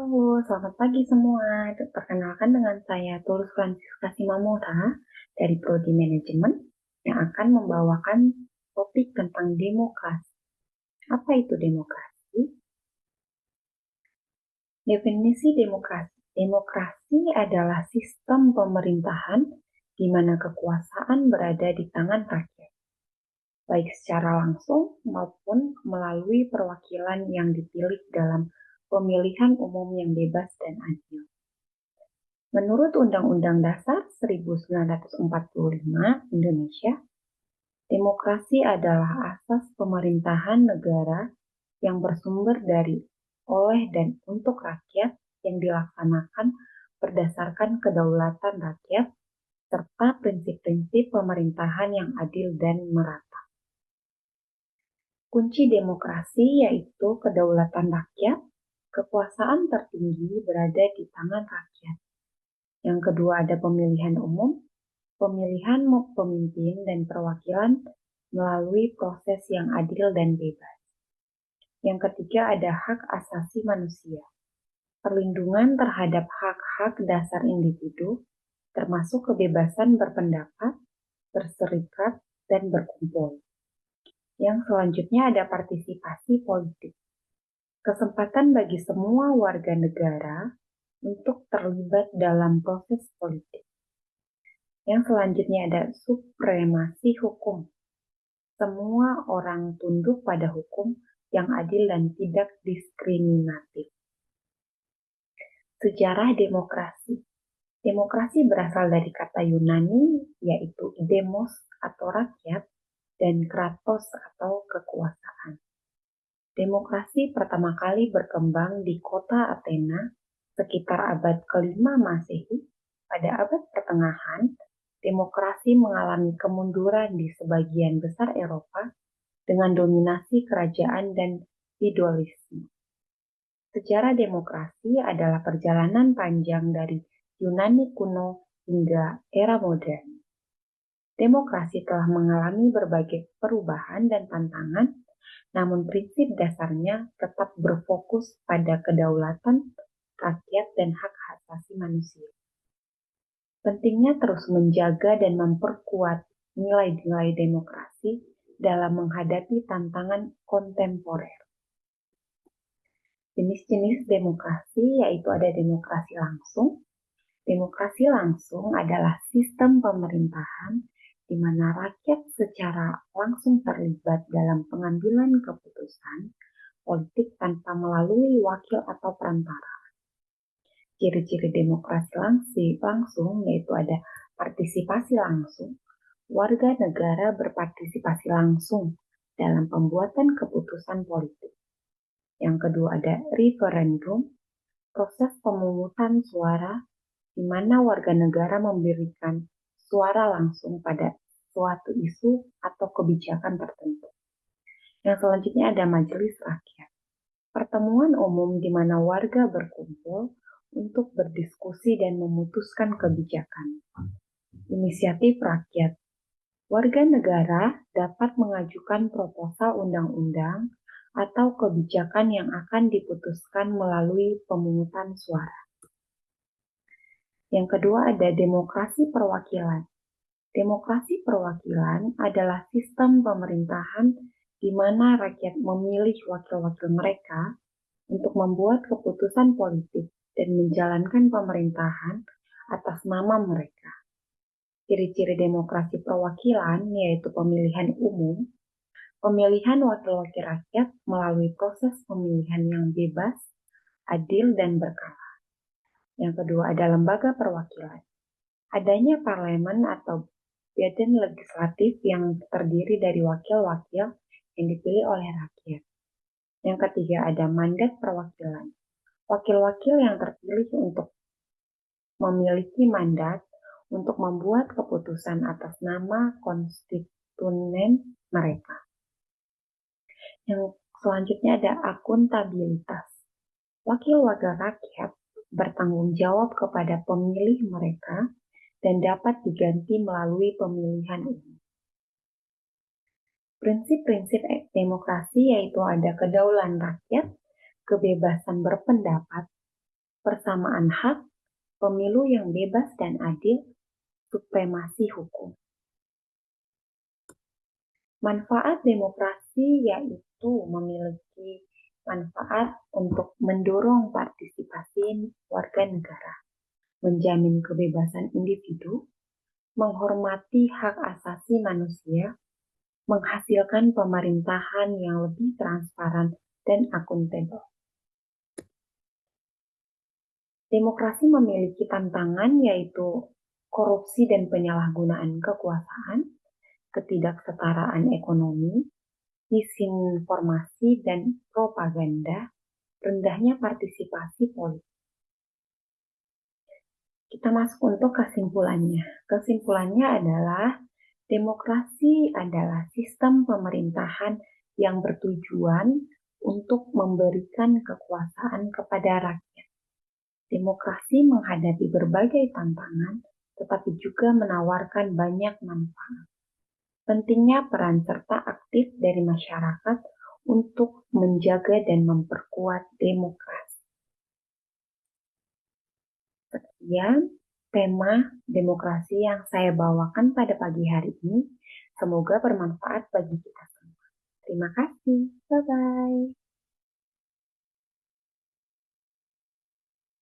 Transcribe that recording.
Halo, selamat pagi semua. Perkenalkan dengan saya Tulus Francisca Simamora dari Prodi Manajemen yang akan membawakan topik tentang demokrasi. Apa itu demokrasi? Definisi demokrasi. Demokrasi adalah sistem pemerintahan di mana kekuasaan berada di tangan rakyat, baik secara langsung maupun melalui perwakilan yang dipilih dalam pemilihan umum yang bebas dan adil. Menurut Undang-Undang Dasar 1945 Indonesia, demokrasi adalah asas pemerintahan negara yang bersumber dari, oleh, dan untuk rakyat yang dilaksanakan berdasarkan kedaulatan rakyat serta prinsip-prinsip pemerintahan yang adil dan merata. Kunci demokrasi yaitu kedaulatan rakyat, kekuasaan tertinggi berada di tangan rakyat. Yang kedua ada pemilihan umum, pemilihan pemimpin dan perwakilan melalui proses yang adil dan bebas. Yang ketiga ada hak asasi manusia, perlindungan terhadap hak-hak dasar individu, termasuk kebebasan berpendapat, berserikat, dan berkumpul. Yang selanjutnya ada partisipasi politik, kesempatan bagi semua warga negara untuk terlibat dalam proses politik. Yang selanjutnya ada supremasi hukum. Semua orang tunduk pada hukum yang adil dan tidak diskriminatif. Sejarah demokrasi. Demokrasi berasal dari kata Yunani yaitu demos atau rakyat dan kratos atau kekuasaan. Demokrasi pertama kali berkembang di kota Athena sekitar abad ke-5 Masehi. Pada abad pertengahan, demokrasi mengalami kemunduran di sebagian besar Eropa dengan dominasi kerajaan dan feudalisme. Sejarah demokrasi adalah perjalanan panjang dari Yunani kuno hingga era modern. Demokrasi telah mengalami berbagai perubahan dan tantangan, namun prinsip dasarnya tetap berfokus pada kedaulatan rakyat dan hak asasi manusia. Pentingnya terus menjaga dan memperkuat nilai-nilai demokrasi dalam menghadapi tantangan kontemporer. Jenis-jenis demokrasi yaitu ada demokrasi langsung. Demokrasi langsung adalah sistem pemerintahan di mana rakyat secara langsung terlibat dalam pengambilan keputusan politik tanpa melalui wakil atau perantara. Ciri-ciri demokrasi langsung yaitu ada partisipasi langsung. Warga negara berpartisipasi langsung dalam pembuatan keputusan politik. Yang kedua ada referendum, proses pemungutan suara di mana warga negara memberikan suara langsung pada suatu isu atau kebijakan tertentu. Yang selanjutnya ada majelis rakyat, pertemuan umum di mana warga berkumpul untuk berdiskusi dan memutuskan kebijakan. Inisiatif rakyat, warga negara dapat mengajukan proposal undang-undang atau kebijakan yang akan diputuskan melalui pemungutan suara. Yang kedua ada demokrasi perwakilan. Demokrasi perwakilan adalah sistem pemerintahan di mana rakyat memilih wakil-wakil mereka untuk membuat keputusan politik dan menjalankan pemerintahan atas nama mereka. Ciri-ciri demokrasi perwakilan yaitu pemilihan umum, pemilihan wakil-wakil rakyat melalui proses pemilihan yang bebas, adil, dan berkala. Yang kedua ada lembaga perwakilan. Adanya parlemen atau badan legislatif yang terdiri dari wakil-wakil yang dipilih oleh rakyat. Yang ketiga ada mandat perwakilan. Wakil-wakil yang terpilih untuk memiliki mandat untuk membuat keputusan atas nama konstituen mereka. Yang selanjutnya ada akuntabilitas. Wakil-wakil rakyat bertanggung jawab kepada pemilih mereka dan dapat diganti melalui pemilihan umum. Prinsip-prinsip demokrasi yaitu ada kedaulatan rakyat, kebebasan berpendapat, persamaan hak, pemilu yang bebas dan adil, supremasi hukum. Manfaat demokrasi yaitu memiliki manfaat untuk mendorong partisipasi warga negara, menjamin kebebasan individu, menghormati hak asasi manusia, menghasilkan pemerintahan yang lebih transparan dan akuntabel. Demokrasi memiliki tantangan yaitu korupsi dan penyalahgunaan kekuasaan, ketidaksetaraan ekonomi, disinformasi dan propaganda, rendahnya partisipasi politik. Kita masuk untuk kesimpulannya. Kesimpulannya adalah demokrasi adalah sistem pemerintahan yang bertujuan untuk memberikan kekuasaan kepada rakyat. Demokrasi menghadapi berbagai tantangan, tetapi juga menawarkan banyak manfaat. Pentingnya peran serta aktif dari masyarakat untuk menjaga dan memperkuat demokrasi. Sekian tema demokrasi yang saya bawakan pada pagi hari ini. Semoga bermanfaat bagi kita semua. Terima kasih. Bye-bye.